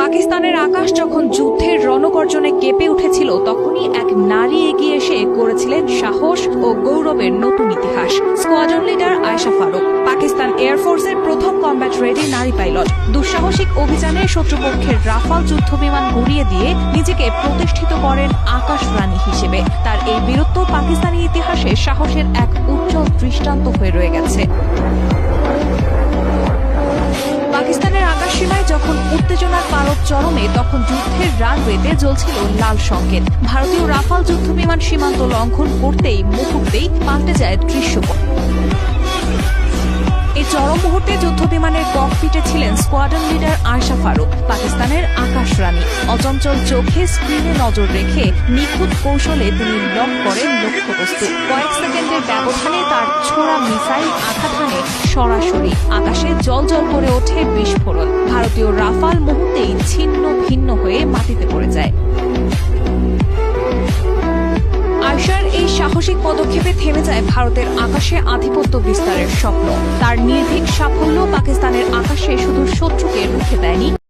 পাকিস্তানের আকাশ যখন যুদ্ধের রণগর্জনে কেঁপে উঠেছিল, তখনই এক নারী এগিয়ে এসে গড়েছিলেন সাহস ও গৌরবের নতুন ইতিহাস। স্কোয়াড্রন লিডার আয়েশা ফারুক, পাকিস্তান এয়ারফোর্সের প্রথম কমব্যাট রেডি নারী পাইলট। দুঃসাহসিক অভিযানে শত্রুপক্ষের রাফাল যুদ্ধবিমান গুড়িয়ে দিয়ে নিজেকে প্রতিষ্ঠিত করেন আকাশ রানী হিসেবে। তার এই বীরত্ব পাকিস্তানি ইতিহাসে সাহসের এক উজ্জ্বল দৃষ্টান্ত হয়ে রয়ে গেছে। পাকিস্তানের আকাশসীমায় যখন উত্তেজনার পারদ চরমে, তখন যুদ্ধের রানওয়েতে জ্বলছিল লাল সংকেত। ভারতীয় রাফাল যুদ্ধবিমান সীমান্ত লঙ্ঘন করতেই মুহূর্তেই পাল্টে যায় দৃশ্যপট। এই চরম মুহূর্তে যুদ্ধবিমানের ককপিটে ছিলেন স্কোয়াড্রন লিডার আয়েশা ফারুক, পাকিস্তানের আকাশ রানী। অচঞ্চল চোখে স্ক্রিনে নজর রেখে নিখুঁত কৌশলে তিনি লক করেন লক্ষ্যবস্তু। কয়েক সেকেন্ডের ব্যবধানে তার ছোড়া মিসাইল আঘাত হানে সরাসরি। আকাশে জ্বলজ্বল করে ওঠে বিস্ফোরণ। ভারতীয় রাফাল মুহূর্তেই ছিন্ন ভিন্ন হয়ে মাটিতে পড়ে যায়। আয়েশার এই সাহসিক পদক্ষেপে থেমে যায় ভারতের আকাশে আধিপত্য বিস্তারের স্বপ্ন। তার নির্ভীক সাফল্য পাকিস্তানের আকাশে শুধু শত্রুকে রুখে দেয়নি,